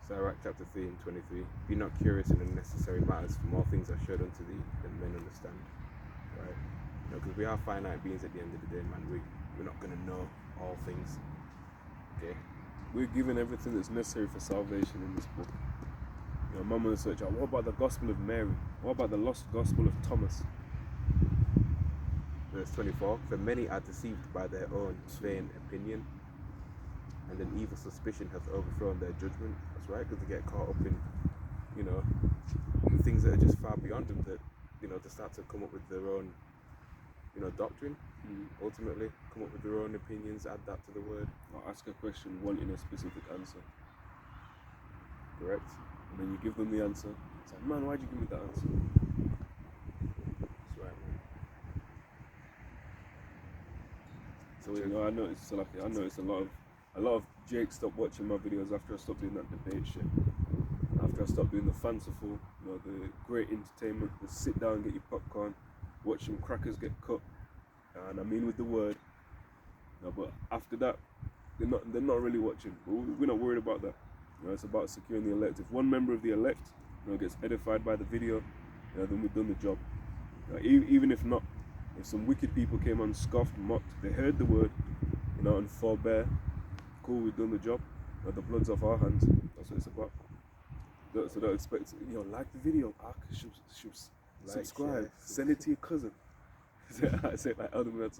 Sirach chapter 3 and 23. Be not curious in unnecessary matters, for more things are showed unto thee than men understand. Right? Because we are finite beings at the end of the day, man. We're not going to know all things. Okay? We're given everything that's necessary for salvation in this book. You know, Mum will search out, what about the Gospel of Mary? What about the lost Gospel of Thomas? Verse 24. For many are deceived by their own vain opinion, and an evil suspicion hath overthrown their judgment. That's right, because they get caught up in, things that are just far beyond them, that, they start to come up with their own, doctrine. Ultimately, come up with their own opinions, add that to the word. Or ask a question wanting a specific answer. Correct. And then you give them the answer. It's like, man, why'd you give me that answer? That's right, man. So I noticed a lot of Jake stopped watching my videos after I stopped doing that debate shit. After I stopped doing the fanciful, the great entertainment, the sit down, get your popcorn, watch some crackers get cut, and I mean with the word. But after that, they're not really watching. We're not worried about that. It's about securing the elect. If one member of the elect, gets edified by the video, then we've done the job. Even if not, if some wicked people came and scoffed, mocked, they heard the word, and forbear, cool, we've done the job. The blood's off our hands. That's what it's about. So don't expect, like the video, subscribe, share, send it to your cousin. I say like Elder Man,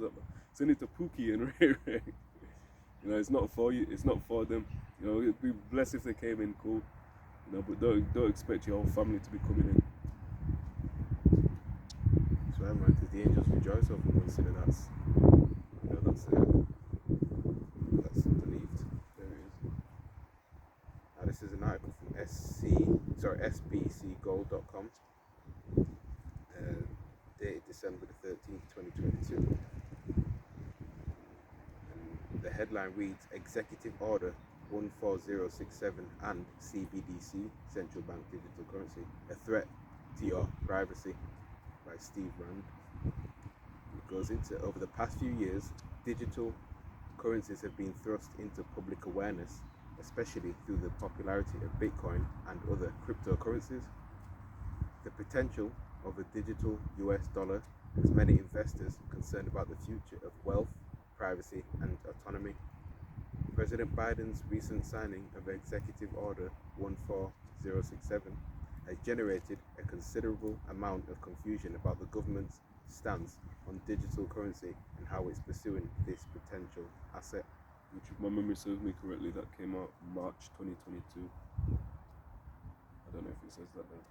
send it to Pookie and Ray Ray. It's not for you. It's not for them. It'd be blessed if they came in, cool. But don't expect your whole family to be coming in. That's right, man. Because the angels rejoice over one sinner. That's believed. There it is. Now this is an article from SBCgold.com, dated December the 13th, 2022. The headline reads, Executive Order 14067 and CBDC, Central Bank Digital Currency, a threat to your privacy, by Steve Rand. It goes into, over the past few years, digital currencies have been thrust into public awareness, especially through the popularity of Bitcoin and other cryptocurrencies. The potential of a digital US dollar has many investors concerned about the future of wealth, privacy and autonomy. President Biden's recent signing of Executive Order 14067 has generated a considerable amount of confusion about the government's stance on digital currency and how it's pursuing this potential asset. Which, if my memory serves me correctly, that came out March 2022. I don't know if it says that then.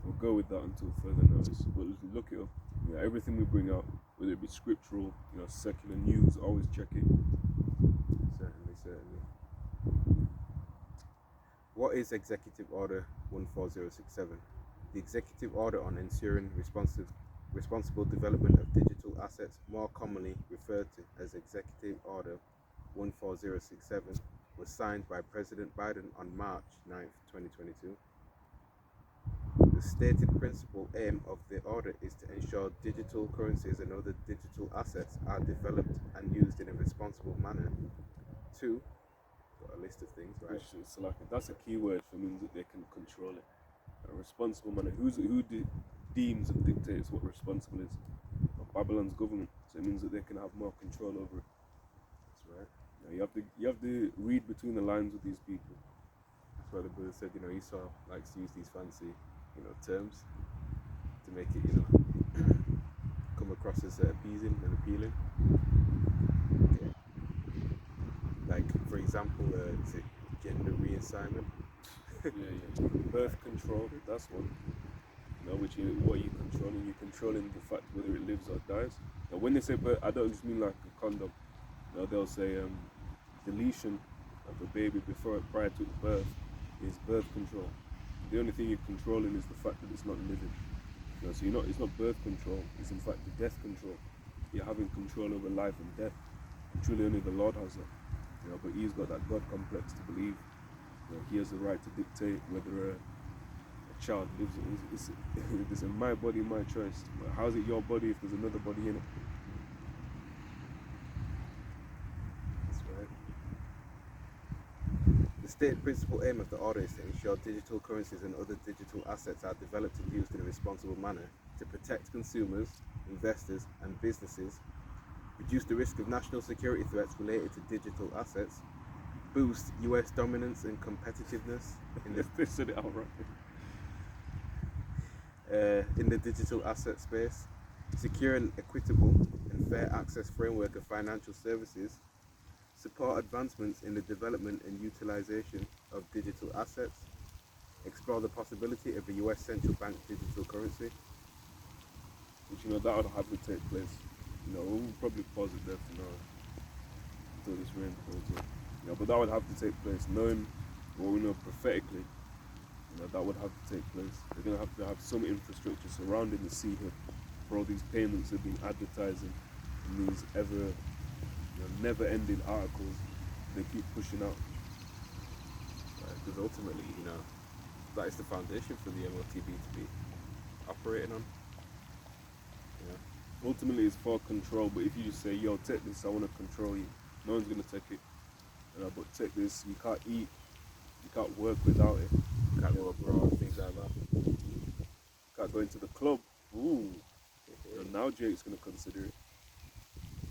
We'll go with that until further notice. But look it up. Everything we bring out, whether it be scriptural, secular news, always check it. Certainly. What is Executive Order 14067? The Executive Order on Ensuring Responsible Development of Digital Assets, more commonly referred to as Executive Order 14067, was signed by President Biden on March 9th, 2022. The stated principal aim of the order is to ensure digital currencies and other digital assets are developed and used in a responsible manner. 2, got a list of things, right? That's a key word for means that they can control it. A responsible manner. Who deems and dictates what responsible is? Babylon's government. So it means that they can have more control over it. That's right. You have to read between the lines with these people. That's why the brother said, Esau likes to use these fancy, terms to make it, come across as appeasing and appealing. Okay. Like, for example, is it gender reassignment? Yeah. Birth control, that's one. What are you controlling? You're controlling the fact whether it lives or dies. Now, when they say birth, I don't just mean like a condom. They'll say deletion of a baby prior to its birth is birth control. The only thing you're controlling is the fact that it's not living. So it's not birth control, it's in fact the death control. You're having control over life and death. And truly only the Lord has that. But he's got that God complex to believe he has the right to dictate whether a child lives. It's my body, my choice. But how's it your body if there's another body in it? That's right. stated principal aim of the order is to ensure digital currencies and other digital assets are developed and used in a responsible manner to protect consumers, investors, and businesses, reduce the risk of national security threats related to digital assets, boost US dominance and competitiveness They said it outright. In the digital asset space, secure an equitable and fair access framework of financial services, support advancements in the development and utilization of digital assets, explore the possibility of a US central bank digital currency. Which, that would have to take place. We'll probably pause it there for now until this rain goes up. But that would have to take place. Knowing what we know prophetically, that would have to take place. They're going to have some infrastructure surrounding the sea here for all these payments have been advertising in these ever, never-ending articles they keep pushing out. Because ultimately, that is the foundation for the MOTB to be operating on. Ultimately, it's for control. But if you just say, "Yo, take this, I want to control you," no one's going to take it. But take this, you can't eat, you can't work without it. You can't go abroad, things like that. You can't go into the club. Ooh. Now Jake's going to consider it.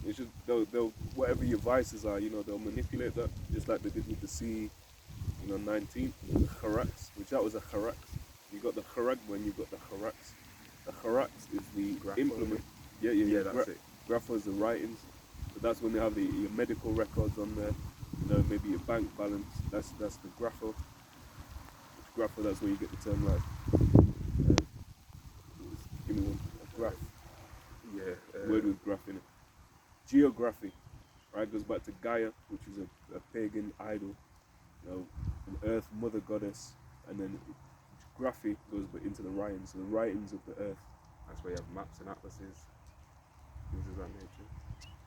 It's just, they'll whatever your vices are, they'll manipulate that, just like they did with the C19, the Harax, which that was a Harax. You got the Haragba and you got the Harax. The Harax is the Grapho, implement. Yeah, that's it. Grapho is the writings. So that's when they have your medical records on there. Maybe your bank balance. That's the Grapho. Grapho, that's where you get the term like. Give me one. Graph. Yeah. Word with graph in it. Geography, right, goes back to Gaia, which is a pagan idol, an earth mother goddess, and then graphy goes into the writings, so the writings of the earth. That's where you have maps and atlases, things of that nature.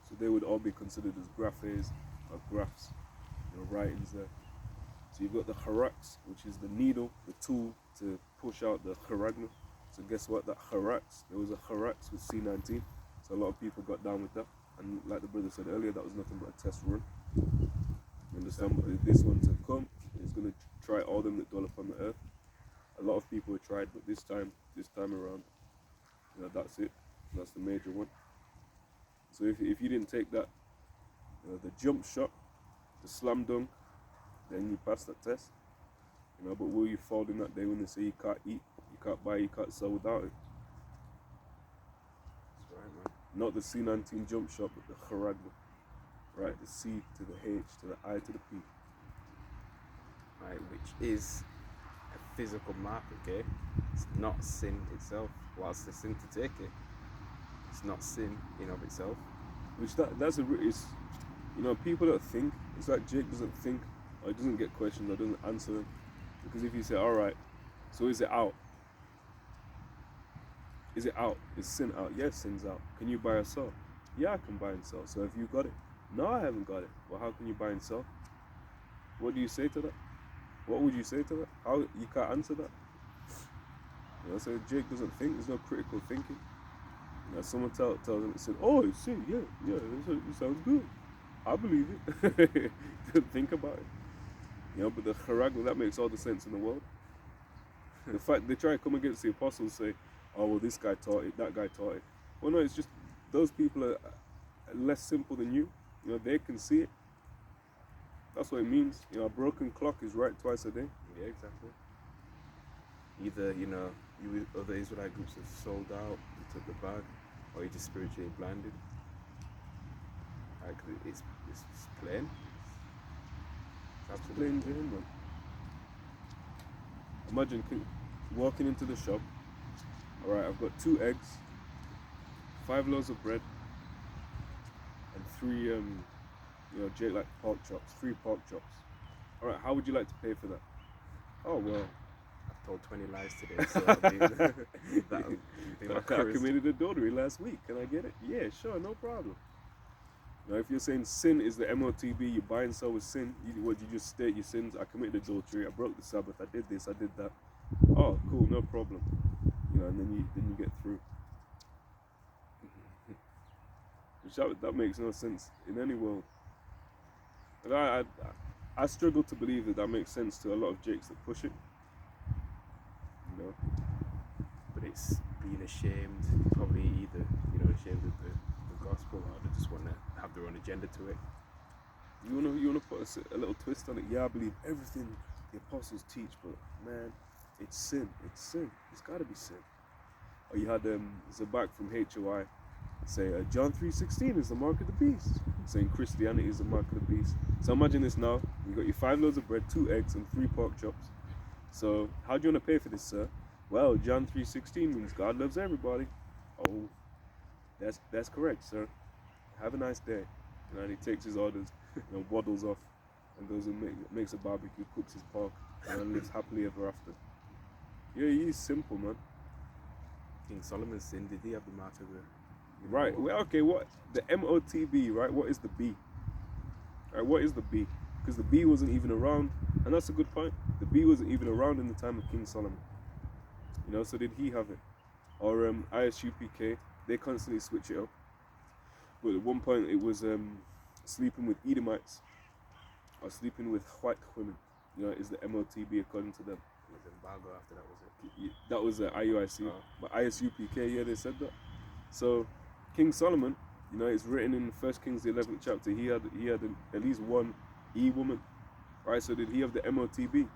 So they would all be considered as graphes or graphs, writings there. So you've got the harax, which is the needle, the tool to push out the haragna. So guess what? That harax, there was a harax with C19, so a lot of people got down with that. And like the brother said earlier, that was nothing but a test run. You understand? But this one to come is going to try all them that dwell upon the earth. A lot of people have tried, but this time around, that's it. That's the major one. So if you didn't take that, the jump shot, the slam dunk, then you pass that test. But will you fall in that day when they say you can't eat, you can't buy, you can't sell without it? That's right, man. Not the C19 jump shot, but the haragna. Right, the C to the H to the I to the P. Right, which is a physical mark, okay? It's not sin itself. Whilst it's sin to take it, it's not sin in of itself. Which it's people that think, it's like Jake doesn't think, or he doesn't get questions, or doesn't answer them. Because if you say, alright, so is it out? Is it out? Is sin out? Yes, sin's out. Can you buy or sell? Yeah, I can buy and sell. So have you got it? No, I haven't got it. Well, how can you buy and sell? What do you say to that? What would you say to that? How you can't answer that? So Jake doesn't think. There's no critical thinking. Someone tells him, said, "Oh, it's sin. Yeah, it sounds good. I believe it." Didn't think about it. But the haragna, that makes all the sense in the world. The fact they try to come against the apostles, say, "Oh, well, this guy taught it, that guy taught it." Well, no, it's just those people are less simple than you. They can see it. That's what it means. A broken clock is right twice a day. Yeah, exactly. Either, you other Israelite groups have sold out, they took the bag, or you're just spiritually blinded. Like, it's plain. It's absolutely Plain Jane, man. Imagine walking into the shop. Alright, I've got 2 eggs, 5 loaves of bread, and 3 Jake like pork chops, 3 pork chops. Alright, how would you like to pay for that? Oh, well, I've told 20 lies today, so I committed adultery last week. Can I get it? Yeah, sure, no problem. Now, if you're saying sin is the MOTB, you buy and sell with sin, you just state your sins. I committed adultery, I broke the Sabbath, I did this, I did that. Oh, cool, no problem. And then you get through. Which that makes no sense in any world. And I struggle to believe that makes sense to a lot of Jakes that push it. You know, But it's being ashamed, probably either, ashamed of the gospel, or they just want to have their own agenda to it. you wanna put a little twist on it. Yeah, I believe everything the apostles teach, but man, it's sin. It's sin. It's gotta be sin. Or you had Zabak from HOI say John 3:16 is the mark of the beast, saying Christianity is the mark of the beast. So imagine this now: you got your 5 loaves of bread, 2 eggs, and 3 pork chops. So how do you want to pay for this, sir? Well, John 3:16 means God loves everybody. Oh, that's correct, sir. Have a nice day. And he takes his orders and waddles off and goes and makes a barbecue, cooks his pork, and lives happily ever after. Yeah, he's simple, man. King Solomon's sin, did he have the mark of the... Right. Well, okay. What the MOTB? Right. What is the B? Right. What is the B? Because the B wasn't even around, and that's a good point. The B wasn't even around in the time of King Solomon. So did he have it? Or ISUPK? They constantly switch it up. But at one point it was sleeping with Edomites or sleeping with white women. Is the MOTB according to them? It was embargo after that, was it? That was IUIC. Oh. But ISUPK, yeah, they said that. So King Solomon, it's written in 1 Kings the 11th chapter. He had at least one woman, right? So did he have the MOTB,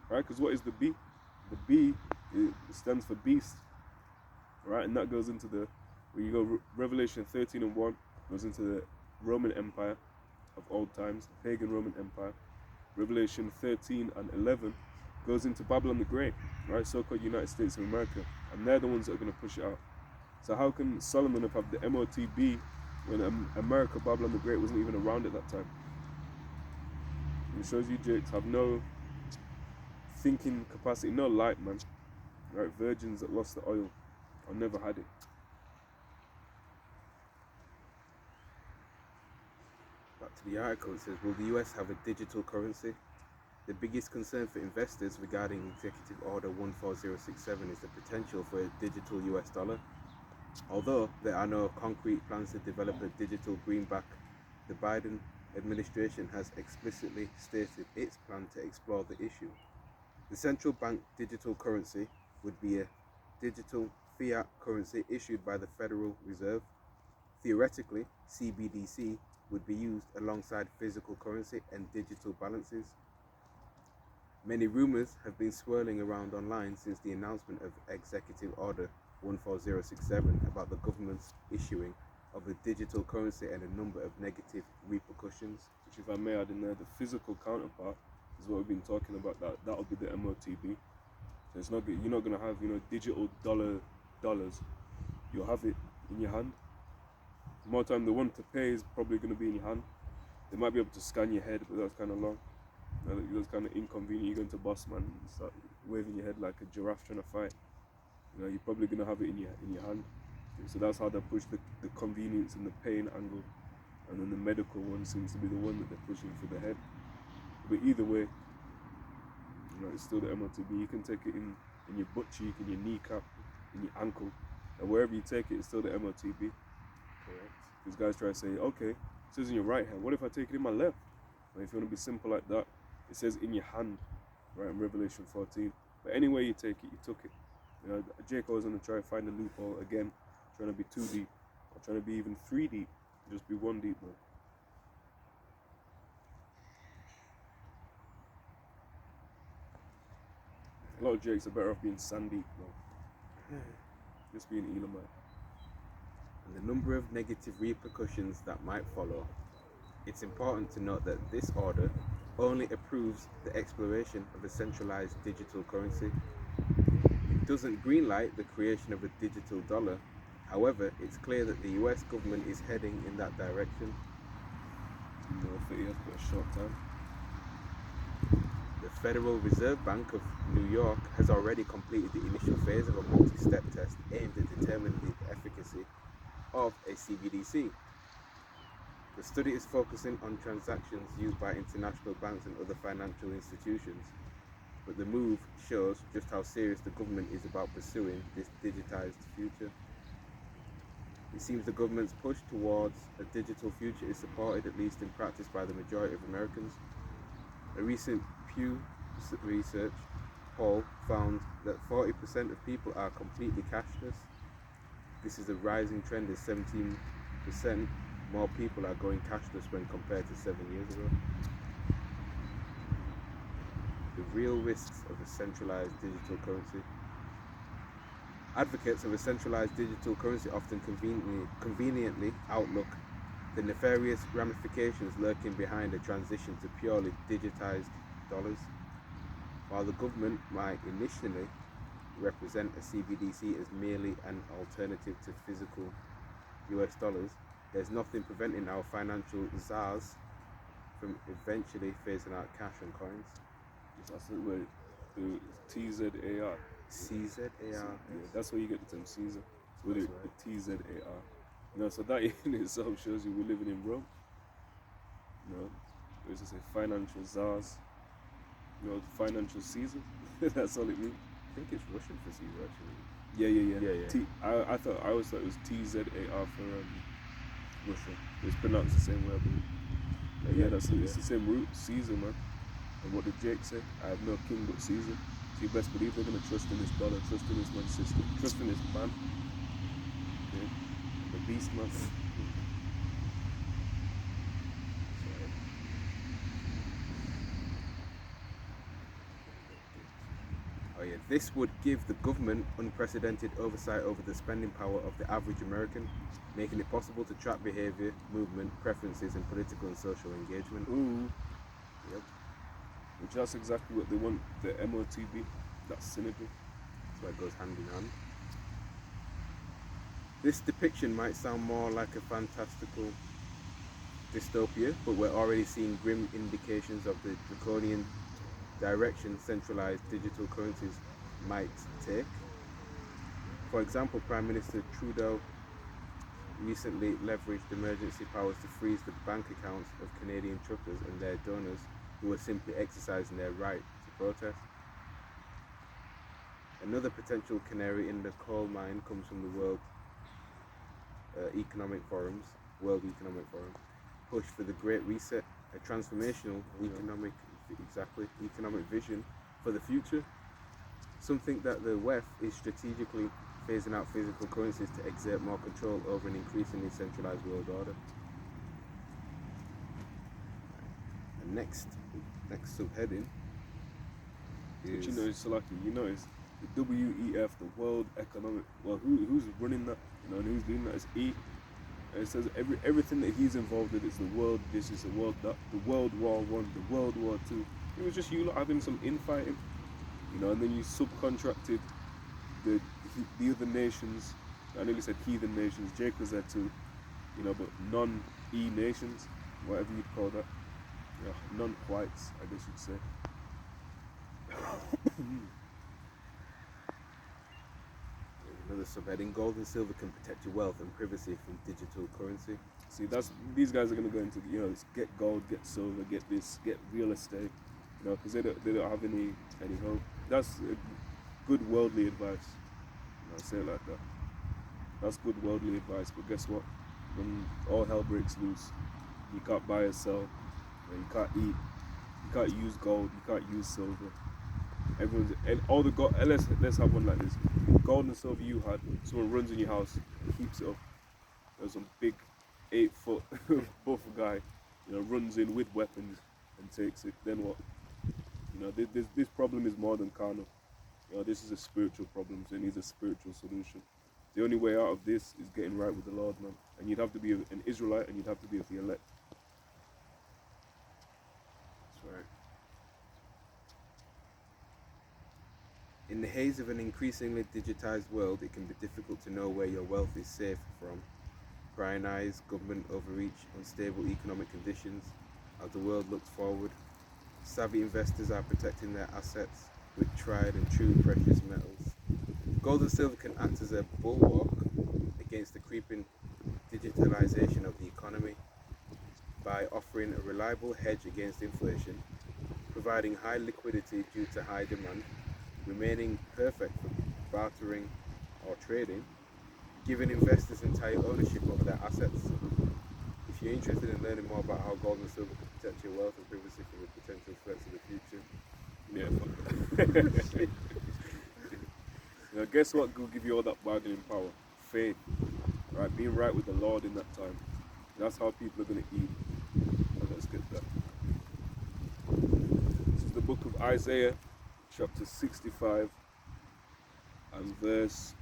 right? Because what is the B? The B stands for beast, right? And that goes into where you go Revelation 13:1 goes into the Roman Empire of old times, the pagan Roman Empire. Revelation 13:11 goes into Babylon the Great, right? So-called United States of America, and they're the ones that are going to push it out. So how can Solomon have the MOTB when America, Babylon the Great, wasn't even around at that time? It shows you Jakes have no thinking capacity, no light, man. Right? Virgins that lost the oil or never had it. Back to the article, it says, will the US have a digital currency? The biggest concern for investors regarding Executive Order 14067 is the potential for a digital US dollar. Although there are no concrete plans to develop a digital greenback, the Biden administration has explicitly stated its plan to explore the issue. The central bank digital currency would be a digital fiat currency issued by the Federal Reserve. Theoretically, CBDC would be used alongside physical currency and digital balances. Many rumors have been swirling around online since the announcement of Executive Order 14067 about the government's issuing of a digital currency and a number of negative repercussions. Which, if I may add in there, the physical counterpart is what we've been talking about. That'll be the MOTB. So it's not, you're not going to have digital dollars. You'll have it in your hand. More time, the one to pay is probably going to be in your hand. They might be able to scan your head, but that's kind of long. That's kind of inconvenient. You're going to boss man and start waving your head like a giraffe trying to fight. You're probably going to have it in your hand. So that's how they push the convenience and the pain angle. And then the medical one seems to be the one that they're pushing for the head. But either way, it's still the MOTB. You can take it in your butt cheek, in your kneecap, in your ankle. And wherever you take it, it's still the MOTB. Correct. These guys try to say, okay, it says in your right hand. What if I take it in my left? Well, if you want to be simple like that, it says in your hand, right, in Revelation 14. But anyway you take it, you took it. Jake always going to try to find a loophole again, trying to be 2 deep, or trying to be even 3 deep, just be 1 deep, man. A lot of Jakes are better off being sand deep, man. Just being Elamite. And the number of negative repercussions that might follow. It's important to note that this order only approves the exploration of a centralized digital currency. It doesn't greenlight the creation of a digital dollar. However, it's clear that the US government is heading in that direction. For years, but a short time. The Federal Reserve Bank of New York has already completed the initial phase of a multi-step test aimed at determining the efficacy of a CBDC. The study is focusing on transactions used by international banks and other financial institutions, but the move shows just how serious the government is about pursuing this digitized future. It seems the government's push towards a digital future is supported, at least in practice, by the majority of Americans. A recent Pew Research poll found that 40% of people are completely cashless. This is a rising trend as 17% more people are going cashless when compared to 7 years ago. The real risks of a centralized digital currency. Advocates of a centralized digital currency often conveniently outlook the nefarious ramifications lurking behind a transition to purely digitized dollars. While the government might initially represent a CBDC as merely an alternative to physical US dollars, there's nothing preventing our financial czars from eventually phasing out cash and coins. That's the way, the TZAR. CZAR. Yeah, that's where you get the term Caesar. With it, the TZAR. You know, so that in itself shows you we're living in Rome. You know, there's just a financial czars. You know, financial Caesar. That's all it means. I think it's Russian for Caesar actually. Yeah. I always thought it was TZAR for Russia. It's pronounced the same way, I believe. But yeah, it's the same root, Caesar, man. And what did Jake say? I have no king but Caesar. So you best believe they're gonna trust in this dollar, trust in this man's system, trust in this man. Okay? The beast man. Oh yeah, this would give the government unprecedented oversight over the spending power of the average American, making it possible to track behavior, movement, preferences, and political and social engagement. Ooh. Yep. Which that's exactly what they want, the MOTB, that's cynical. That's why it goes hand in hand. This depiction might sound more like a fantastical dystopia, but we're already seeing grim indications of the draconian direction centralized digital currencies might take. For example, Prime Minister Trudeau recently leveraged emergency powers to freeze the bank accounts of Canadian truckers and their donors who were simply exercising their right to protest. Another potential canary in the coal mine comes from the World Economic Forum's push for the Great Reset, a transformational economic vision for the future. Something that the West is strategically phasing out physical currencies to exert more control over an increasingly centralized world order. And next subheading is... But you know, Salaki, you notice the WEF, the World Economic, well, who's running that? You know, and who's doing that is E. And it says everything that he's involved in is the world. This is the world that the World War I, the World War II. It was just you lot having some infighting, you know, and then you subcontracted the other nations. I nearly said heathen nations. Jake was there too, you know, but non-E nations, whatever you'd call that, non-whites, I guess you'd say. Another subheading: gold and silver can protect your wealth and privacy from digital currency. See, these guys are going to go into, you know, get gold, get silver, get this, get real estate, you know, because they don't have any hope. That's good worldly advice. You know, say it like that. That's good worldly advice. But guess what? When all hell breaks loose, you can't buy or sell, you can't eat, you can't use gold, you can't use silver. Everyone's and all the gold. Let's have one like this. Gold and silver you had. Someone runs in your house, keeps it up. There's some big 8-foot buff guy, you know, runs in with weapons and takes it. Then what? You know, this problem is more than carnal. You know, this is a spiritual problem. So it needs a spiritual solution. The only way out of this is getting right with the Lord, man. And you'd have to be an Israelite, and you'd have to be of the elect. That's right. In the haze of an increasingly digitized world, it can be difficult to know where your wealth is safe from. Prying eyes, government overreach, unstable economic conditions. As the world looks forward, savvy investors are protecting their assets with tried and true precious metals. Gold and silver can act as a bulwark against the creeping digitalization of the economy by offering a reliable hedge against inflation, providing high liquidity due to high demand, remaining perfect for bartering or trading, giving investors entire ownership over their assets. If you're interested in learning more about how gold and silver can protect your wealth and privacy from the potential threats of the future, Yeah. Now, guess what will give you all that bargaining power? Faith. Right? Being right with the Lord in that time. That's how people are going to eat. So let's get that. This is the book of Isaiah, chapter 65, and verse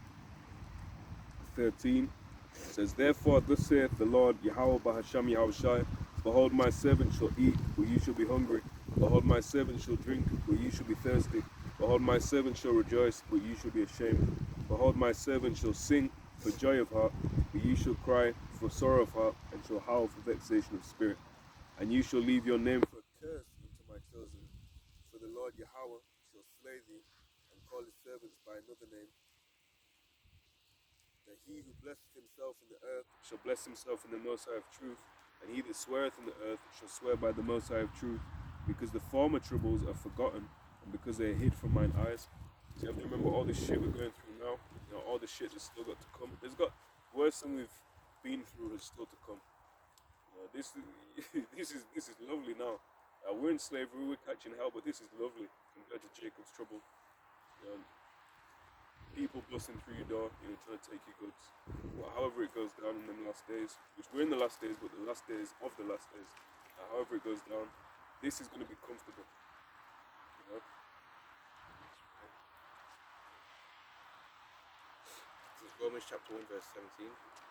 13. It says, Therefore, thus saith the Lord, Yahawah, bahasham, Yahawashi, Behold, my servant shall eat, but you shall be hungry. Behold, my servant shall drink, but you shall be thirsty. Behold, my servant shall rejoice, but you shall be ashamed. Behold, my servant shall sing for joy of heart, but you shall cry for sorrow of heart, and shall howl for vexation of spirit. And you shall leave your name for a curse unto my chosen. For the Lord Yahawah shall slay thee, and call his servants by another name. That he who blesseth himself in the earth shall bless himself in the Most High of truth, and he that sweareth in the earth shall swear by the Most High of truth, because the former troubles are forgotten, and because they are hid from mine eyes. So you have to remember all this shit we're going through now, all the shit that's still got to come. There's got worse than we've been through is still to come. This is lovely now. We're in slavery, we're catching hell, but this is lovely compared to Jacob's trouble. People busting through your door, trying to take your goods. Well, however it goes down in them last days, which we're in the last days, but the last days of the last days, however it goes down, this is going to be comfortable. This is Romans chapter 1 verse 17.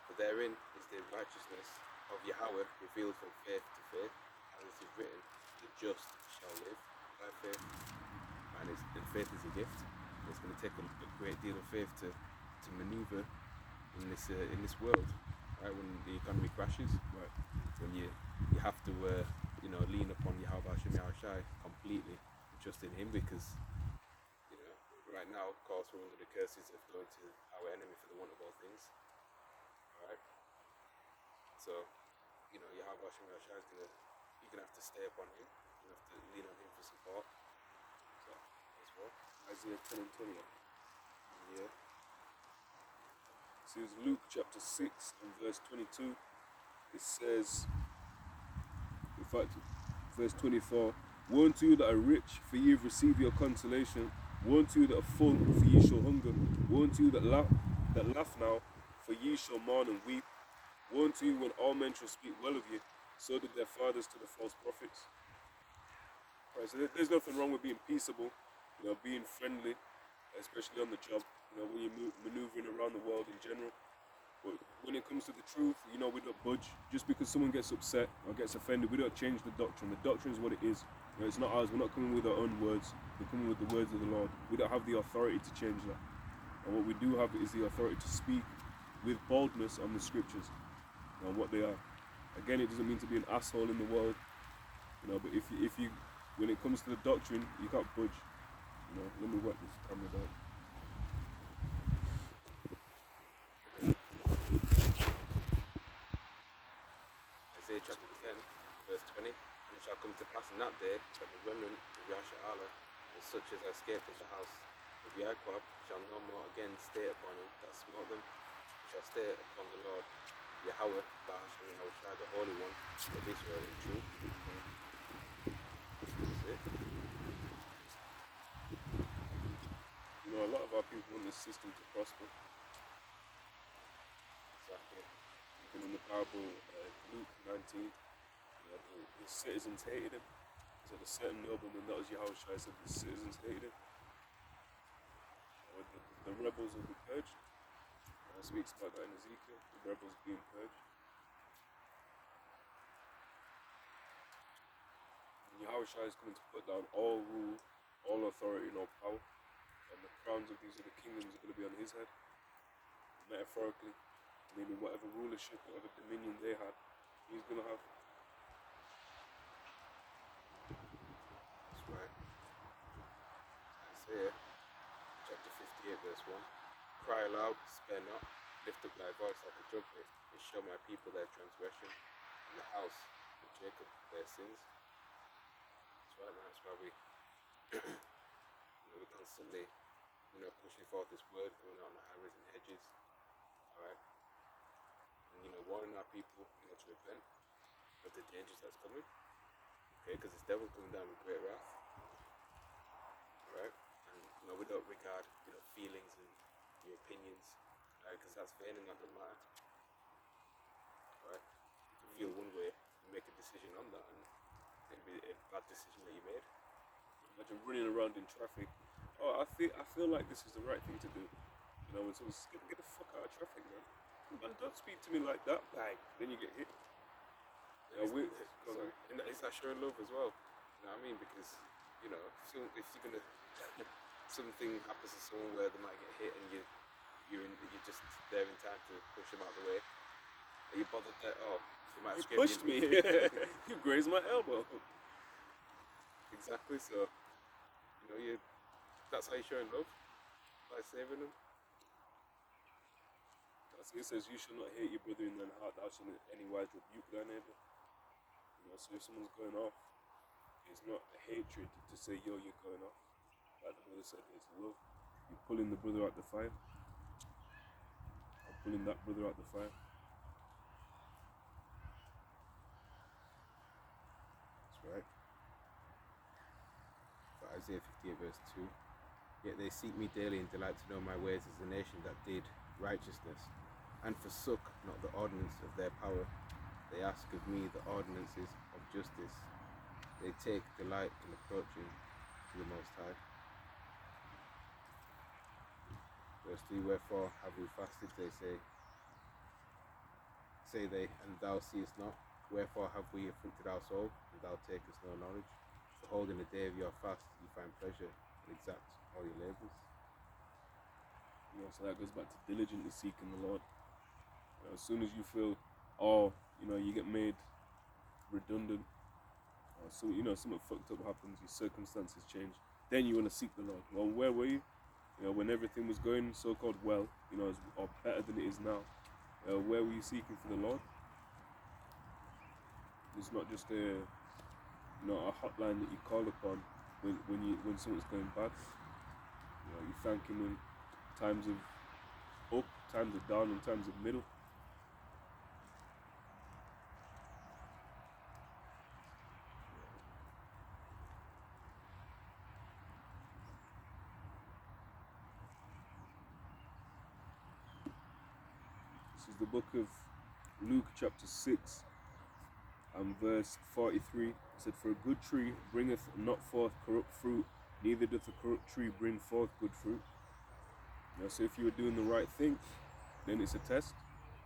For therein is the righteousness of Yahawah revealed from faith to faith, as it is written, the just shall live by faith. And faith is a gift. It's going to take a great deal of faith to maneuver in this world, right? When the economy crashes, right? When you have to lean upon Yahawashi completely, trust in him, because right now, of course, we're under the curses of going to our enemy for the want of all things. All right. So Yahawashi is you're gonna have to stay upon him. You have to lean on him for support. So as well. Isaiah 10 and 20. Yeah. This is Luke chapter 6 and verse 22. It says, in fact, verse 24, Woe unto you that are rich, for ye have received your consolation. Woe unto you that are full, for ye shall hunger. Woe unto you that laugh now, for ye shall mourn and weep. Woe unto you when all men shall speak well of you. So did their fathers to the false prophets. Right, so there's nothing wrong with being peaceable, being friendly, especially on the job, when you're maneuvering around the world in general. But when it comes to the truth, we don't budge. Just because someone gets upset or gets offended, we don't change the doctrine. The doctrine is what it is. It's not ours. We're not coming with our own words. We're coming with the words of the Lord. We don't have the authority to change that. And what we do have is the authority to speak with boldness on the scriptures and what they are. Again, it doesn't mean to be an asshole in the world, but if you when it comes to the doctrine, you can't budge. Let me wipe this camera down. Isaiah chapter 10, verse 20. And it shall come to pass in that day that the remnant of Yahsha'Allah, and such as escaped of the house of Yaakov, shall no more again stay upon him that smote them, shall stay upon the Lord Yahawah, bahasham, Yahawashi, the Holy One of Israel in truth. That's it. A lot of our people want this system to prosper. Exactly. Even in the parable, Luke 19, the citizens hated him. So the certain nobleman, that was Yahawashi, said the citizens hated him. The rebels will be purged. Speaks about that in Ezekiel, the rebels being purged. And Yahawashi is coming to put down all rule, all authority, and all power. And the crowns of these other kingdoms are going to be on his head. Metaphorically, meaning whatever rulership, whatever dominion they had, he's going to have. That's right. Isaiah chapter 58, verse 1. Cry aloud, spare not, lift up thy voice like a trumpet, and show my people their transgression, and the house of Jacob their sins. That's right, man. That's why we we're constantly pushing forth this word, going out on the highways and hedges, alright, and warning our people to repent, dangers that's coming. Okay, because this devil coming down with great wrath, right? And we don't regard feelings and your opinions, right? Because that's vain and that doesn't matter, right? You feel one way, you make a decision on that, and it'll be a bad decision that you made. Imagine running around in traffic. Oh, I feel like this is the right thing to do. When someone's get the fuck out of traffic, man. Man, don't speak to me like that. Bang. Then you get hit. It's that showing love as well. You know what I mean? Because if you're gonna something happens to someone where they might get hit and you're just there in time to push them out of the way. Are you bothered that you might have pushed me? You grazed my elbow. Exactly. So that's how you're showing love by saving them. It says you shall not hate your brother in thine heart, thou shalt in any wise rebuke thy neighbor. So if someone's going off, it's not a hatred to say, yo, you're going off. Like the brother said, it's love. You're pulling the brother out the fire. I'm pulling that brother out the fire. That's right. For Isaiah 58 verse 2. Yet they seek me daily and delight to know my ways as a nation that did righteousness and forsook not the ordinance of their power. They ask of me the ordinances of justice. They take delight in approaching to the Most High. Verse 3, wherefore have we fasted, they say they, and thou seest not. Wherefore have we afflicted our soul, and thou takest no knowledge. Behold, in the day of your fast you find pleasure, and exact all your labours. So that goes back to diligently seeking the Lord. As soon as you feel, you get made redundant, something fucked up happens, your circumstances change, then you want to seek the Lord. Well, where were you? When everything was going so-called well, or better than it is now, where were you seeking for the Lord? It's not just a hotline that you call upon when something's going bad. You thank Him in times of up, times of down, and times of middle. This is the book of Luke chapter 6 and verse 43. It said, for a good tree bringeth not forth corrupt fruit, neither doth a corrupt tree bring forth good fruit. So if you were doing the right thing, then it's a test.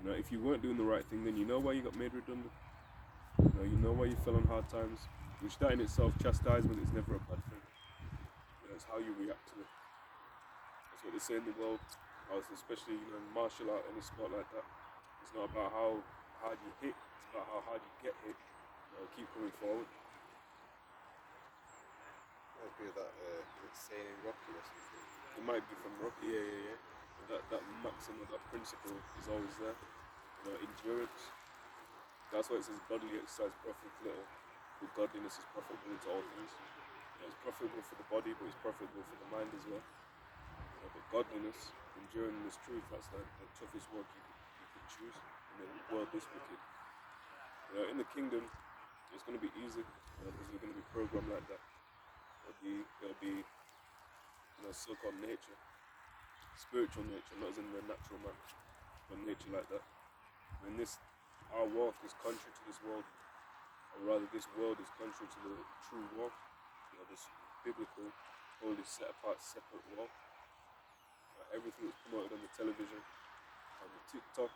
If you weren't doing the right thing, then you know why you got made redundant. You know why you fell on hard times, which that in itself, chastisement is never a bad thing. It's how you react to it. That's what they say in the world, especially in martial art, any sport like that. It's not about how hard you hit, it's about how hard you get hit. Keep coming forward. Might be that saying in Rocky or something. It might be from Rocky. Yeah. That maxim of that principle is always there. Endurance. That's why it says bodily exercise profiteth little, but godliness is profitable to all things. It's profitable for the body, but it's profitable for the mind as well. But godliness, enduring this truth, that's the toughest work you could choose in the world this wicked. In the kingdom, it's going to be easy because we're going to be programmed like that. There'll be so-called nature, spiritual nature, not as in the natural man, but nature like that. When our walk is contrary to this world, or rather this world is contrary to the true walk, this biblical, holy, set apart, separate walk. Everything that's promoted on the television, on the TikTok,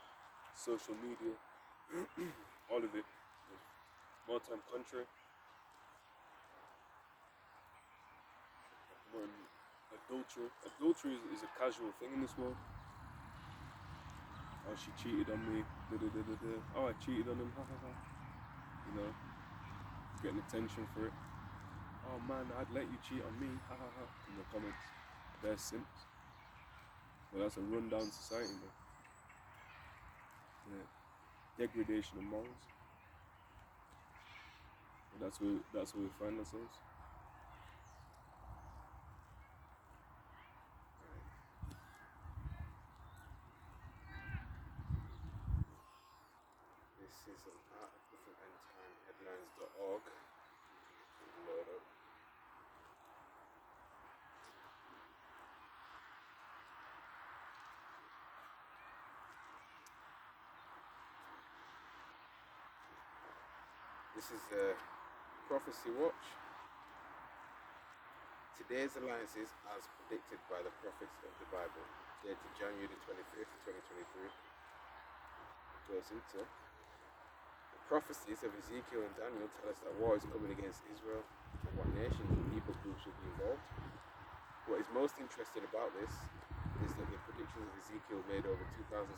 social media, all of it is more time contrary. Adultery. Adultery is a casual thing in this world. Oh, she cheated on me. Oh, I cheated on him. Ha ha ha. Getting attention for it. Oh man, I'd let you cheat on me. Ha ha ha. In the comments, they're simps. Well, that's a rundown society, man. Yeah. Degradation of morals. And that's where we find ourselves. This is an article from End Time headline. This is a prophecy watch. Today's alliances, as predicted by the prophets of the Bible, dated January the 25th, 2023, goes into the prophecies of Ezekiel and Daniel tell us that war is coming against Israel and what nations and people groups will be involved. What is most interesting about this is that the predictions of Ezekiel made over 2,600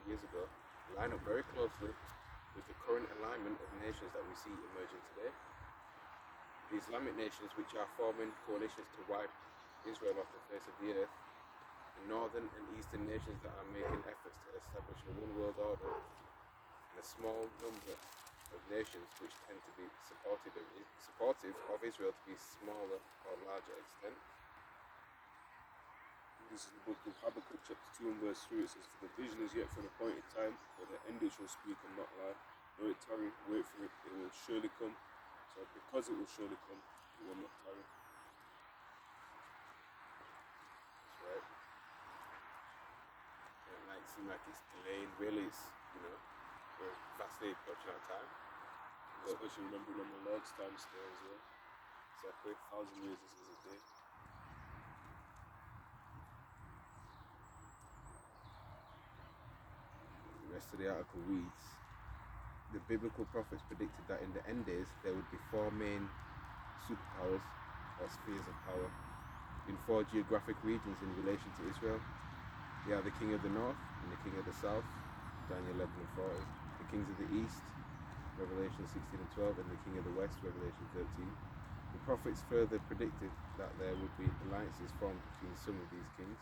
years ago line up very closely with the current alignment of nations that we see emerging today. The Islamic nations, which are forming coalitions to wipe Israel off the face of the earth, the northern and eastern nations that are making efforts to establish a one world order, and a small number of nations which tend to be supportive of Israel to be smaller or larger extent. This is the book of Habakkuk, chapter 2 and verse 3. It says, "For the vision is yet for an appointed time, but the end it shall speak and not lie. Though it tarry, wait for it, it will surely come. So because it will surely come, it will not tarry." That's right. It might seem like it's delayed, really it's, we're vastly approaching our time. Especially remembering on the Lord's time scale as well. Exactly. 1,000 years is a day. The rest of the article reads, the biblical prophets predicted that in the end days there would be four main superpowers or spheres of power in four geographic regions in relation to Israel. They are the king of the north and the king of the south, Daniel 11 and 40, the kings of the east, Revelation 16 and 12, and the king of the west, Revelation 13. The prophets further predicted that there would be alliances formed between some of these kings.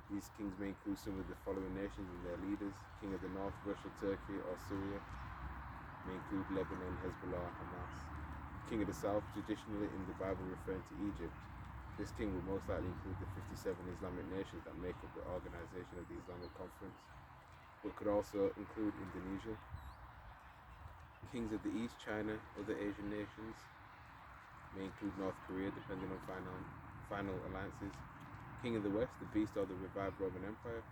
These kings may include some of the following nations and their leaders: king of the north, Russia, Turkey, or Syria. May include Lebanon, Hezbollah, Hamas. King of the south, traditionally in the Bible referring to Egypt. This king will most likely include the 57 Islamic nations that make up the organization of the Islamic Conference, but could also include Indonesia. Kings of the east, China, other Asian nations. May include North Korea, depending on final alliances. King of the west, the beast or the revived Roman Empire.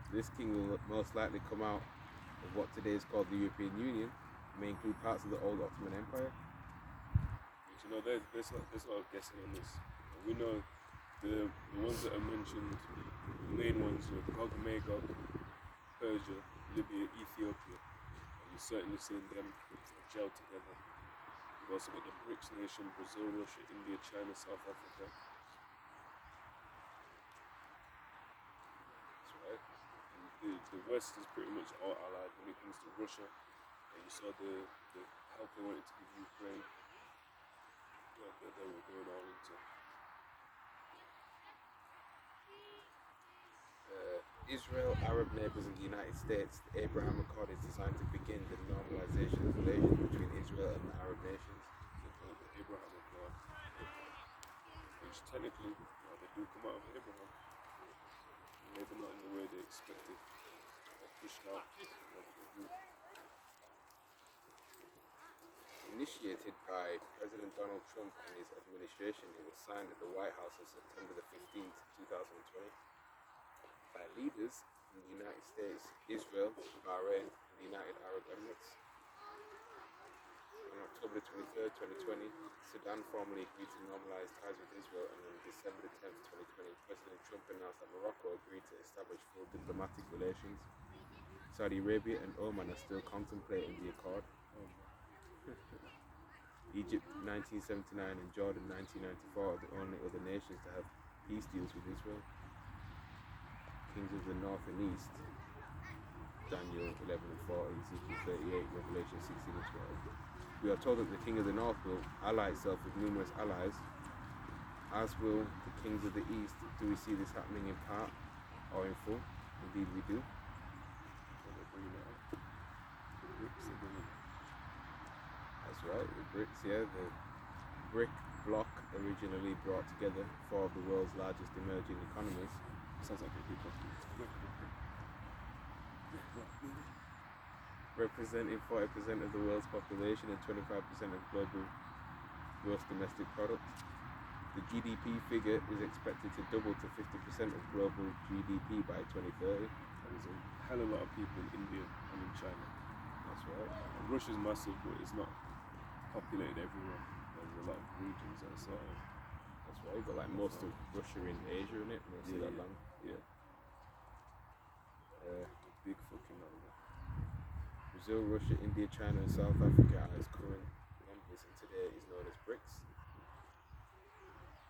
This king will most likely come out of what today is called the European Union. May include parts of the old Ottoman Empire. There's a lot of guessing on this. We know the ones that are mentioned, the main ones are Gog and Magog, Persia, Libya, Ethiopia. And you're certainly seeing them gel together. You've also got the BRICS nation, Brazil, Russia, India, China, South Africa. That's right. And the West is pretty much all allied when it comes to Russia. And you saw the help they wanted to give Ukraine. That they were going all into. Israel, Arab neighbors, and the United States. The Abraham Accord is designed to begin the normalization of relations between Israel and the Arab nations. The Abraham Accord, which technically, they do come out of Abraham. Maybe not in the way they expected or pushed out. Initiated by President Donald Trump and his administration, it was signed at the White House on September the 15th, 2020, by leaders in the United States, Israel, Bahrain, and the United Arab Emirates. On October 23rd, 2020, Sudan formally agreed to normalize ties with Israel, and on December the 10th, 2020, President Trump announced that Morocco agreed to establish full diplomatic relations. Saudi Arabia and Oman are still contemplating the accord. Egypt 1979 and Jordan 1994 are the only other nations to have peace deals with Israel. Kings of the north and east, Daniel 11 and 4, Ezekiel 38, Revelation 16 and 12. We are told that the king of the north will ally itself with numerous allies, as will the kings of the east. Do we see this happening in part or in full? Indeed we do. That's right, the BRICS, the BRIC bloc originally brought together four of the world's largest emerging economies. Sounds like a good one. Representing 40% of the world's population and 25% of global gross domestic product. The GDP figure is expected to double to 50% of global GDP by 2030. There's a hell of a lot of people in India and in China. That's right. And Russia's massive, but it's not populated everywhere. There's a lot of regions that sort of. That's right. You got like most of Russia in Asia, in it. Most of that land. Yeah. Big fucking land. Brazil, Russia, India, China, and South Africa are its current members, and today is known as BRICS.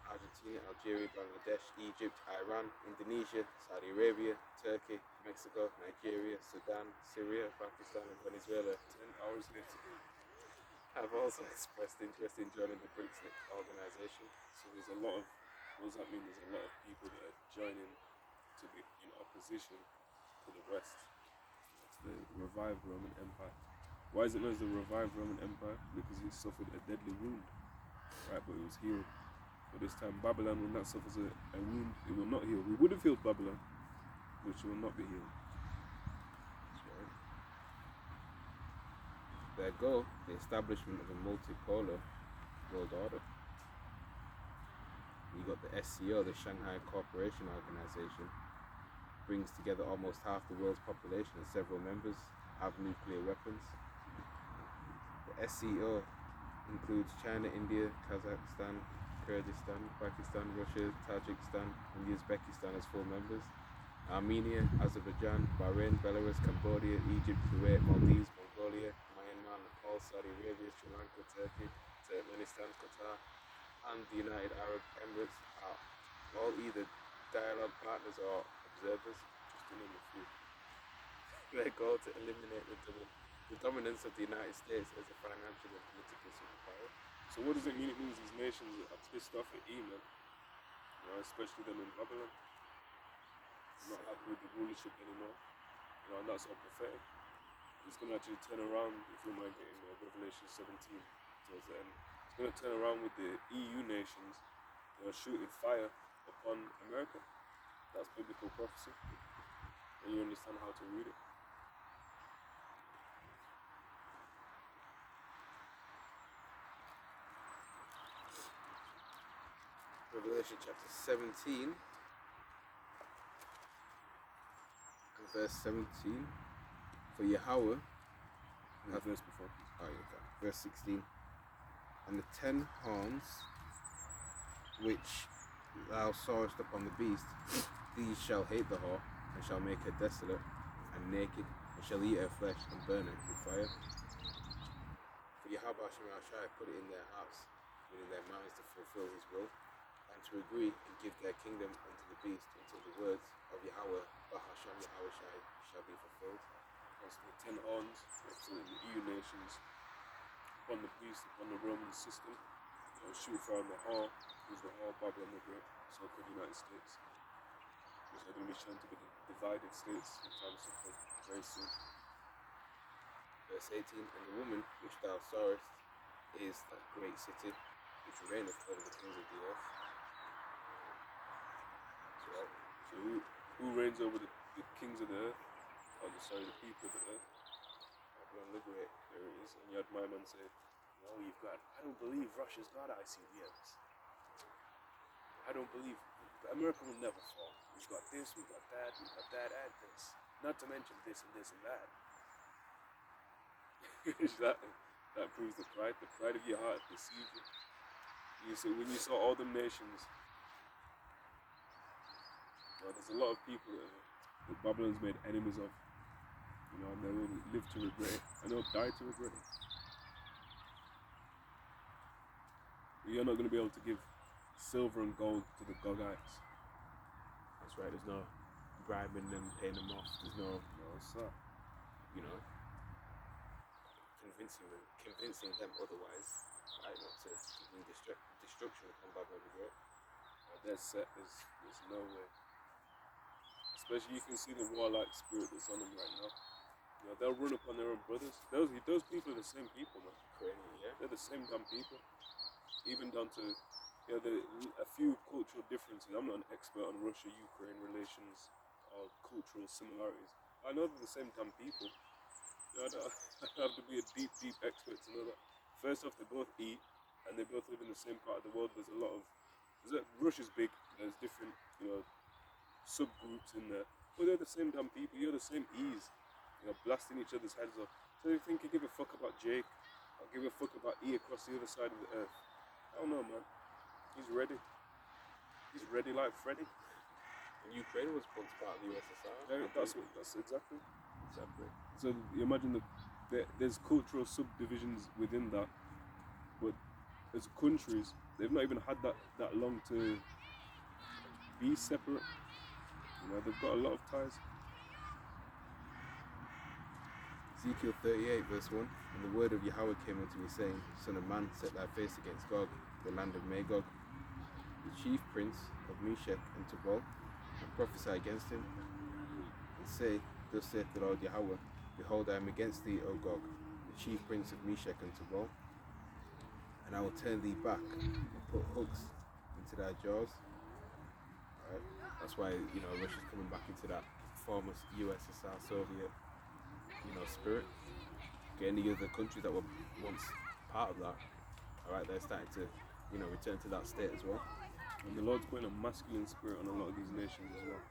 Argentina, Algeria, Bangladesh, Egypt, Iran, Indonesia, Saudi Arabia, Turkey, Mexico, Nigeria, Sudan, Syria, Pakistan, and Venezuela 10 hours later. have also expressed interest in joining the BRICS organization. So there's a lot of, what does that mean? There's a lot of people that are joining to be in opposition to the West. It's the revived Roman Empire. Why is it known as the revived Roman Empire? Because it suffered a deadly wound, right? But it was healed. But this time Babylon, when that suffers a wound, it will not heal. We would have healed Babylon, which will not be healed. Their goal, the establishment of a multipolar world order. You got the SCO, the Shanghai Cooperation Organization, brings together almost half the world's population, and several members have nuclear weapons. The SCO includes China, India, Kazakhstan, Kyrgyzstan, Pakistan, Russia, Tajikistan, and Uzbekistan as full members. Armenia, Azerbaijan, Bahrain, Belarus, Cambodia, Egypt, Kuwait, Maldives, Mongolia, Myanmar, Nepal, Saudi Arabia, Sri Lanka, Turkey, Turkmenistan, Qatar, and the United Arab Emirates are all either dialogue partners or observers, just to name a few. Their goal to eliminate the dominance of the United States as a financial and political superpower. So what does it mean? It means these nations are pissed off at Yemen, especially them in Babylon. Not happy with the rulership anymore, and that's all prophetic. It's going to actually turn around, if you mind getting Revelation 17 towards the end. It's going to turn around with the EU nations, shooting fire upon America. That's biblical prophecy, and you understand how to read it. Revelation chapter 17 and verse 17. For Yahawah, Verse before. Verse 16. And the 10 horns which thou sawest upon the beast, these shall hate the whore, and shall make her desolate and naked, and shall eat her flesh and burn it with fire. For Yahawashi put it in their hearts, and in their minds to fulfill his will, and to agree and give their kingdom unto the beast until the words of Yahawah, bahasham, Yahawashi shall be fulfilled. Also the 10 horns, representing the EU nations, upon the beast, upon the Roman system, shoot fire on the whore, who's the whore, Babylon the Great, so-called United States, which are going to be shown to be the divided states in times to come, very soon. Verse 18. And the woman which thou sawest is that great city, which reigneth over the kings of the earth. So who reigns over the kings of the earth? The people of the earth. Babylon the Great. There it is. And you had my man say, you've got, I don't believe Russia's got ICBMs. I don't believe, America will never fall. We've got this, we've got that, and this. Not to mention this and this and that. that proves the pride of your heart deceived you. You see, when you saw all the nations, there's a lot of people that Babylon's made enemies of. And they will live to regret it, and they'll die to regret it. You're not going to be able to give silver and gold to the Gogites. That's right, there's no bribing them, paying them off, there's no, convincing them otherwise, right, not to bring destruction upon Babylon the Great. They're set, there's no way. Especially you can see the warlike spirit that's on them right now. They'll run upon their own brothers. Those people are the same people, man. They're the same damn people. Even down to, a few cultural differences. I'm not an expert on Russia-Ukraine relations or cultural similarities. I know they're the same damn people. I don't have to be a deep expert to know that. First off, they both eat, and they both live in the same part of the world. Russia's big. There's different, subgroups in there. But they're the same damn people. You're the same ease. blasting each other's heads off. So you think he give a fuck about Jake? Or give a fuck about E across the other side of the earth? I don't know, man. He's ready. He's ready like Freddy. And Ukraine was once part of the USSR. Yeah, that's exactly. So you imagine there's cultural subdivisions within that, but as countries, they've not even had that long to be separate. They've got a lot of ties. Ezekiel 38 verse 1, and the word of Yahawah came unto me, saying, Son of man, set thy face against Gog, the land of Magog, the chief prince of Meshech and Tubal, and prophesy against him, and say, Thus saith the Lord Yahawah, Behold, I am against thee, O Gog, the chief prince of Meshech and Tubal, and I will turn thee back and put hooks into thy jaws. Right? That's why Russia's coming back into that former USSR Soviet spirit. Get any other countries that were once part of that, alright, they're starting to return to that state as well. And the Lord's putting a masculine spirit on a lot of these nations as well.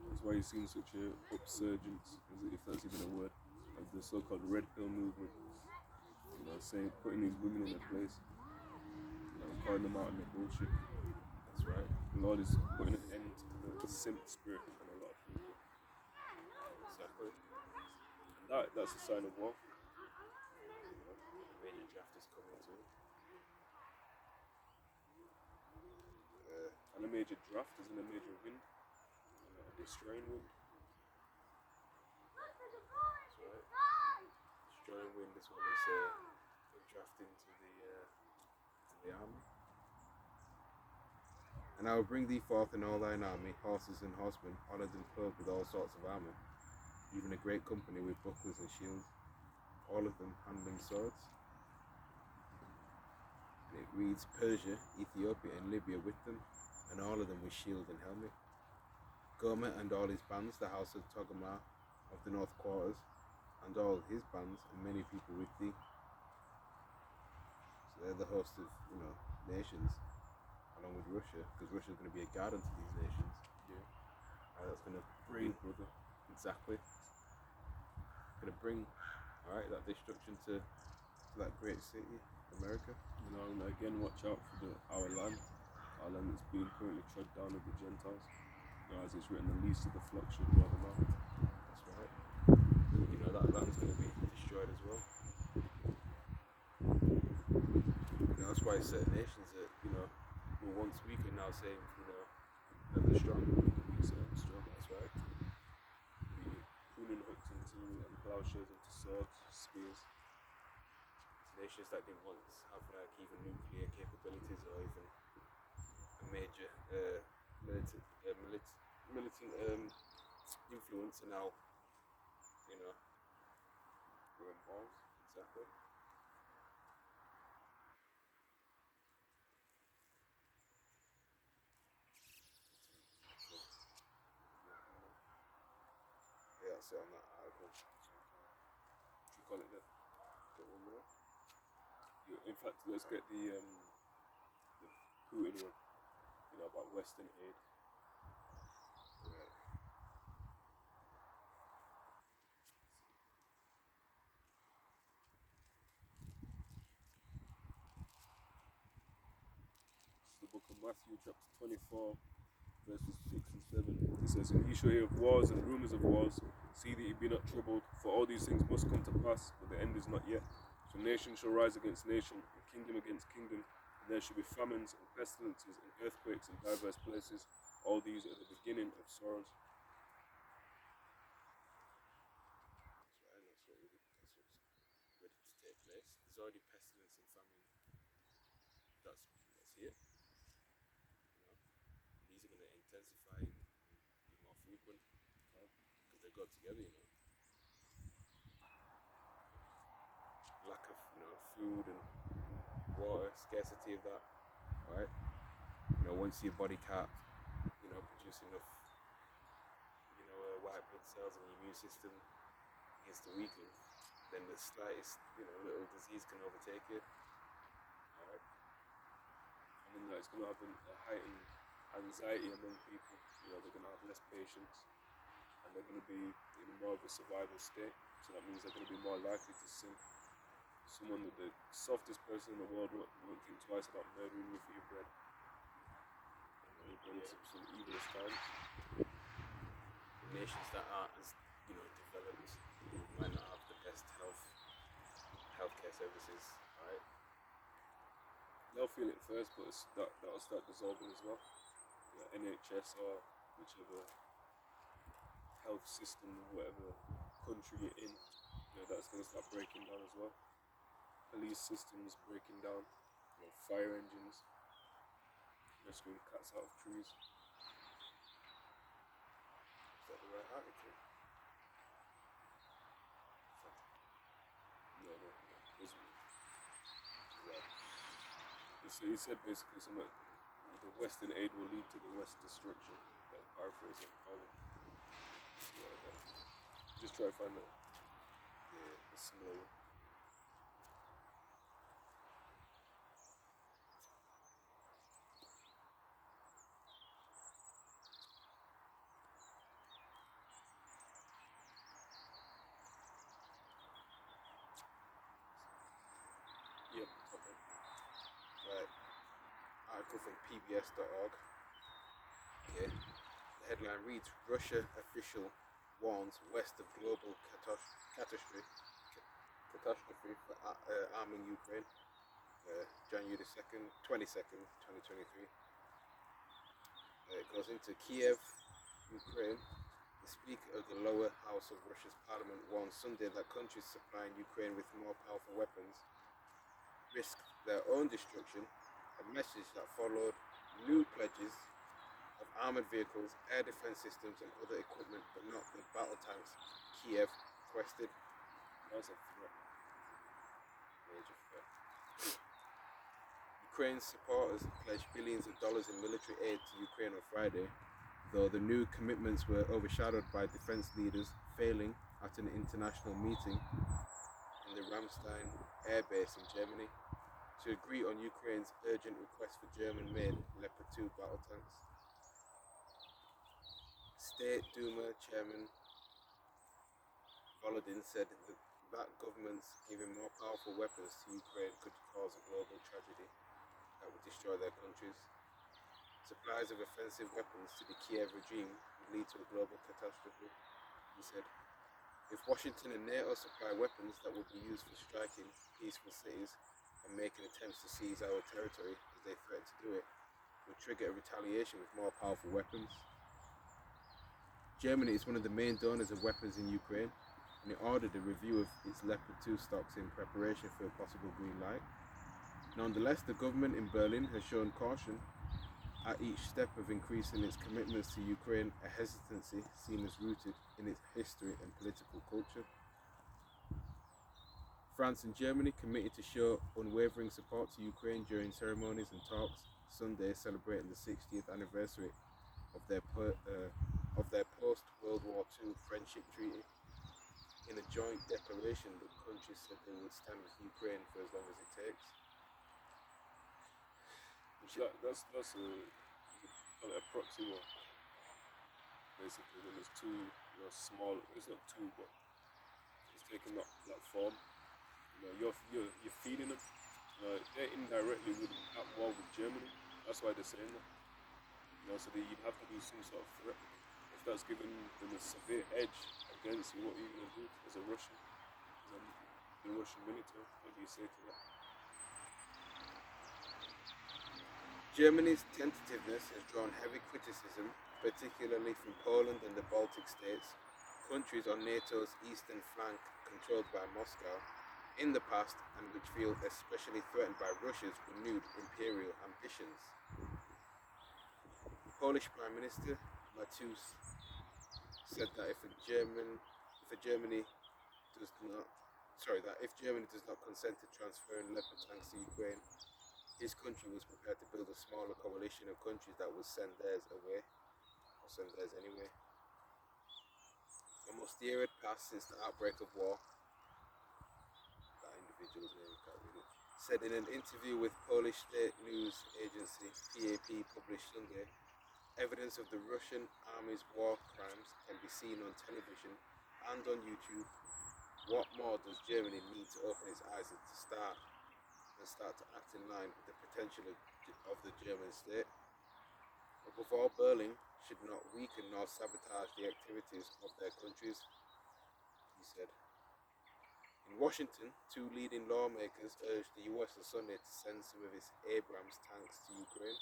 That's why you've seen such a upsurgence, if that's even a word, of the so-called red pill movement. Saying putting these women in their place, calling them out on their bullshit. That's right. The Lord is putting an end to the simp spirit on a lot of people. Exactly. And that's a sign of war. The major draft is coming too. And a major draft isn't a major wind. A destroying wind. That's right. Destroying wind is when they draft into the army. And I will bring thee forth in all thine army, horses and horsemen, all of them clothed with all sorts of armour, even a great company with bucklers and shields, all of them handling swords. And it reads Persia, Ethiopia and Libya with them, and all of them with shield and helmet. Gomer and all his bands, the house of Togarmah of the north quarters, and all his bands, and many people with thee. So they're the host of, nations, along with Russia, because Russia's going to be a guardian to these nations. Yeah. That's going to Brave brother. Exactly. Going to bring, that destruction to that great city, America. And again, watch out for our land that's being currently trod down of the Gentiles. As it's written, the least of the flock should wear them out. That's right. That land's going to be destroyed as well. That's why certain nations that, were once weak are now saying, that they're strong. Strong. That's right. Pruning hooks and plowshares into swords, spears. Nations that didn't once have even nuclear capabilities or even a major militant influence are now, we're involved. Exactly. Yeah, that's it on that article. Should we call it that? Got one more? In fact, let's get the Putin one, about Western aid. Right. This is the book of Matthew, chapter 24, verses 6 and 7. It says, And ye shall hear of wars and rumours of wars. See that ye be not troubled, for all these things must come to pass, but the end is not yet. So nation shall rise against nation, and kingdom against kingdom, and there shall be famines and pestilences and earthquakes in diverse places. All these are the beginning of sorrows. That's what's ready to take place. There's already pestilence and famine. That's it. These are going to intensify and be more frequent because they go together. Lack of food and water, scarcity of that. Right. Once your body can't produce enough white blood cells and your immune system begins to weaken, then the slightest little disease can overtake you. Alright. And then it's going to have a heightened anxiety among people. They're going to have less patience. and they're going to be in more of a survival state. So that means they're going to be more likely to sin. Someone with the softest person in the world won't think twice about murdering you for your bread. And it brings up some evilest times. Nations that aren't as developed might not have the best healthcare services, right? They'll feel it first, but that'll start dissolving as well. NHS or whichever health system, whatever country you're in, that's going to start breaking down as well. Police systems breaking down, fire engines, rescuing cats out of trees. Is that the right article? No. He said basically something. The Western aid will lead to the West destruction. That's paraphrasing. Just try to find a similar one. Yep, okay. Right. Article from pbs.org. Okay. The headline reads: Russia official warns West of global catastrophe for arming Ukraine. January 22nd, 2023. It goes into Kiev, Ukraine. The Speaker of the lower house of Russia's parliament warned Sunday that countries supplying Ukraine with more powerful weapons risk their own destruction, a message that followed new pledges of armoured vehicles, air defence systems and other equipment, but not the battle tanks Kiev requested. That's a threat. Major threat. Ukraine's supporters pledged billions of dollars in military aid to Ukraine on Friday, though the new commitments were overshadowed by defence leaders failing at an international meeting in the Ramstein air base in Germany to agree on Ukraine's urgent request for German-made Leopard 2 battle tanks. State Duma Chairman Volodin said that governments giving more powerful weapons to Ukraine could cause a global tragedy that would destroy their countries. Supplies of offensive weapons to the Kiev regime would lead to a global catastrophe, he said. If Washington and NATO supply weapons that would be used for striking peaceful cities and making attempts to seize our territory as they threaten to do it, would trigger a retaliation with more powerful weapons. Germany is one of the main donors of weapons in Ukraine, and it ordered a review of its Leopard 2 stocks in preparation for a possible green light. Nonetheless, the government in Berlin has shown caution at each step of increasing its commitments to Ukraine, a hesitancy seen as rooted in its history and political culture. France and Germany committed to show unwavering support to Ukraine during ceremonies and talks Sunday celebrating the 60th anniversary of their post-World War II friendship treaty. In a joint declaration, the countries said they would stand with Ukraine for as long as it takes. That's a proxy war. Basically, when there's two, small. It's not two, but it's taking that form. You're feeding them. They indirectly would at war with Germany. That's why they're saying that. So you'd have to do some sort of threat. If that's giving them a severe edge against you, what are you going to do as a Russian? The Russian military. What do you say to that? Germany's tentativeness has drawn heavy criticism, particularly from Poland and the Baltic states, countries on NATO's eastern flank controlled by Moscow in the past and which feel especially threatened by Russia's renewed imperial ambitions. Polish Prime Minister Matus said that if Germany does not consent to transferring Leopard tanks to Ukraine, his country was prepared to build a smaller coalition of countries that would send theirs away, or send theirs anyway. Almost a year had passed since the outbreak of war. That individual's name I can't read it. Said in an interview with Polish state news agency PAP published Sunday, Evidence of the Russian army's war crimes can be seen on television and on YouTube. What more does Germany need to open its eyes and start to act in line with the potential of the German state? Above all, Berlin should not weaken nor sabotage the activities of their countries, he said. In Washington, two leading lawmakers urged the US on Sunday to send some of its Abrams tanks to Ukraine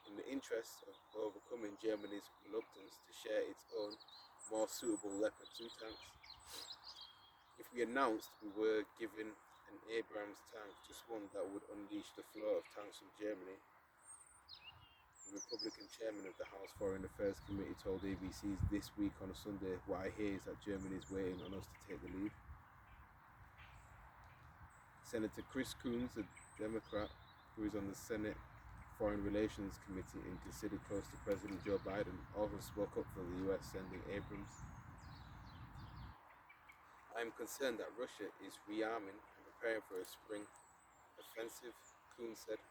in the interest of overcoming Germany's reluctance to share its own, more suitable Leopard 2 tanks. If we announced we were given an Abrams tank, just one that would unleash the flow of tanks from Germany, the Republican chairman of the House Foreign Affairs Committee told ABC this week on a Sunday, what I hear is that Germany is waiting on us to take the lead. Senator Chris Coons, a Democrat who is on the Senate Foreign Relations Committee and considered close to President Joe Biden, also spoke up for the US sending Abrams. I am concerned that Russia is rearming and preparing for a spring offensive, Coons said.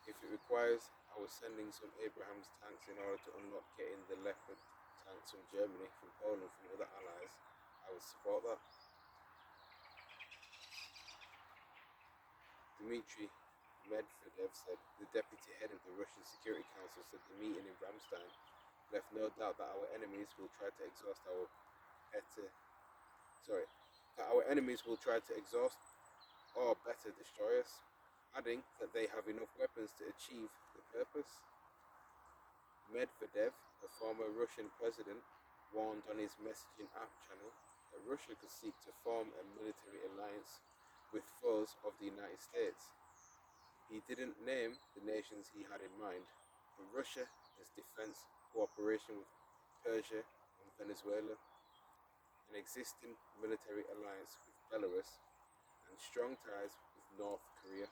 If it requires our sending some Abrams tanks in order to unlock getting the Leopard tanks from Germany, from Poland, from other allies, I would support that. Dmitry Medvedev said, the deputy head of the Russian Security Council, said the meeting in Ramstein left no doubt that our enemies will try to exhaust or better destroy us, adding that they have enough weapons to achieve the purpose. Medvedev, the former Russian president, warned on his messaging app channel that Russia could seek to form a military alliance with foes of the United States. He didn't name the nations he had in mind, but Russia has defense cooperation with Persia and Venezuela, an existing military alliance with Belarus, and strong ties with North Korea.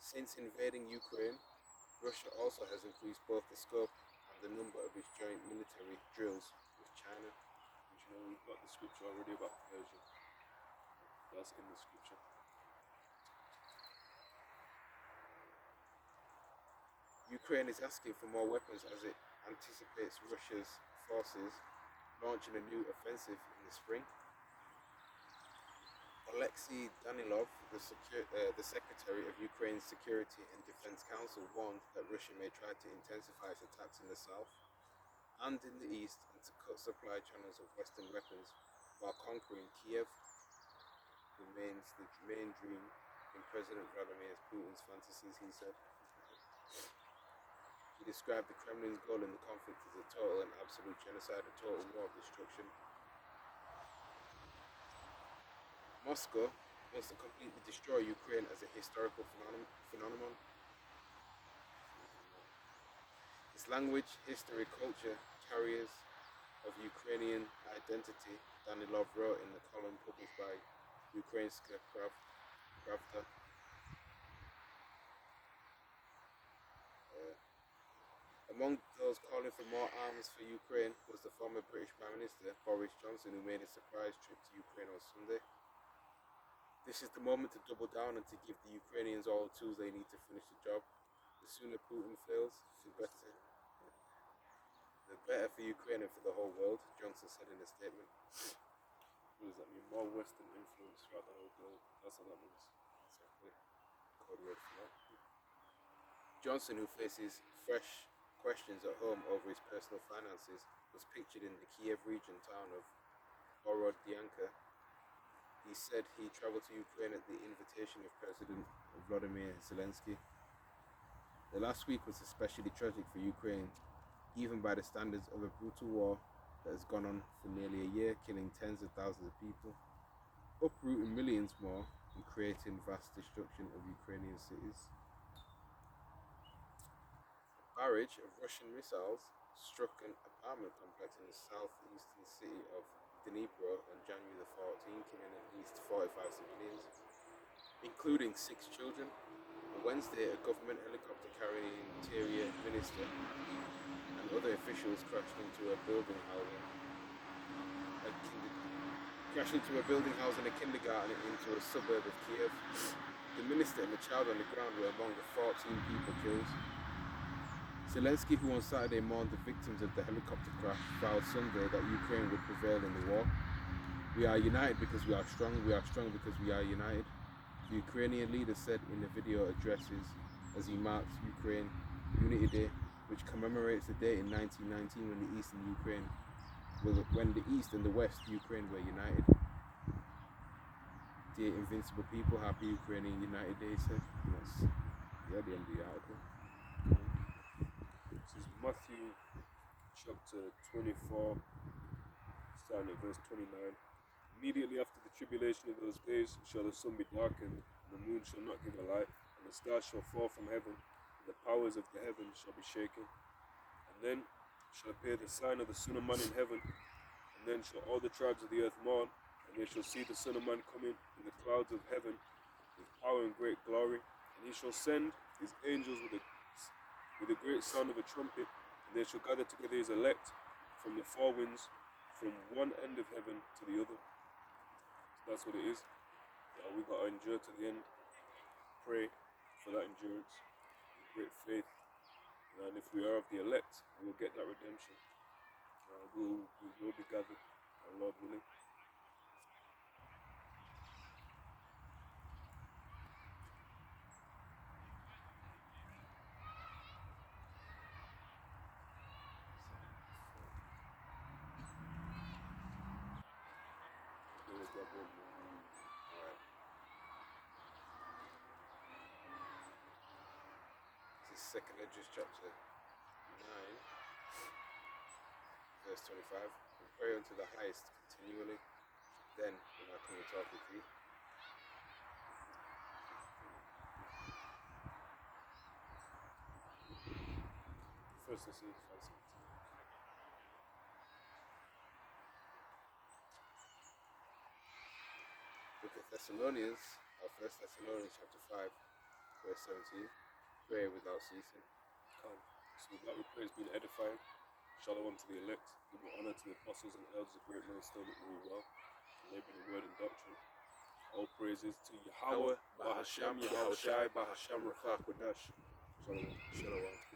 Since invading Ukraine, Russia also has increased both the scope and the number of its joint military drills with China. And you know, we've got the scripture already about Persia. That's in the scripture. Ukraine is asking for more weapons as it anticipates Russia's forces launching a new offensive in the spring. Alexei Danilov, the Secretary of Ukraine's Security and Defense Council, warned that Russia may try to intensify its attacks in the south and in the east and to cut supply channels of Western weapons while conquering Kiev remains the main dream in President Vladimir Putin's fantasies, he said. He described the Kremlin's goal in the conflict as a total and absolute genocide, a total war of destruction. Moscow wants to completely destroy Ukraine as a historical phenomenon. Its language, history, culture, carriers of Ukrainian identity, Danilov wrote in the column published by Ukrainska Pravda. Among those calling for more arms for Ukraine was the former British Prime Minister Boris Johnson, who made a surprise trip to Ukraine on Sunday. This is the moment to double down and to give the Ukrainians all the tools they need to finish the job. The sooner Putin fails, the better. The better for Ukraine and for the whole world, Johnson said in a statement. What does that mean? More Western influence throughout the whole globe. That's what that means. Exactly. Code word for that. Johnson, who faces fresh questions at home over his personal finances, was pictured in the Kiev region town of Borodyanka. He said he traveled to Ukraine at the invitation of President Volodymyr Zelensky. The last week was especially tragic for Ukraine, even by the standards of a brutal war that has gone on for nearly a year, killing tens of thousands of people, uprooting millions more, and creating vast destruction of Ukrainian cities. A barrage of Russian missiles struck an apartment complex in the southeastern city of Dnipro on January the 14th, killing at least 45 civilians, including 6 children. On Wednesday, a government helicopter carrying Interior Minister and other officials crashed into a building housing a kindergarten into a suburb of Kiev. The minister and the child on the ground were among the 14 people killed. Zelensky, who on Saturday mourned the victims of the helicopter crash, vowed Sunday that Ukraine would prevail in the war. We are united because we are strong. We are strong because we are united. The Ukrainian leader said in the video addresses as he marked Ukraine Unity Day, which commemorates the day in 1919 when the East and the West Ukraine were united. Dear invincible people, happy Ukrainian United Day, he said. And that's the end of the article. This is Matthew chapter 24, starting at verse 29. Immediately after the tribulation of those days shall the sun be darkened, and the moon shall not give a light, and the stars shall fall from heaven, and the powers of the heavens shall be shaken. And then shall appear the sign of the Son of Man in heaven, and then shall all the tribes of the earth mourn, and they shall see the Son of Man coming in the clouds of heaven with power and great glory. And he shall send his angels with a great sound of a trumpet, and they shall gather together his elect from the four winds, from one end of heaven to the other. So that's what it is. We got to endure to the end. Pray for that endurance, great faith. And if we are of the elect, we will get that redemption. We will be gathered, our Lord willing. This is 2nd Esdras chapter 9, verse 25. We pray unto the highest continually, then when I come and talk with you. First Thessalonians 5:17. Book of Thessalonians, or 1 Thessalonians chapter 5, verse 17. Pray without ceasing. Come. So with that we pray has been edifying. Shalom to the elect. Give honor to the apostles and elders of great millstone that rule well, labor in word and doctrine. All praises to Yahawah, bahasham, Yahawashi, bahasham, Shalom. Shalom.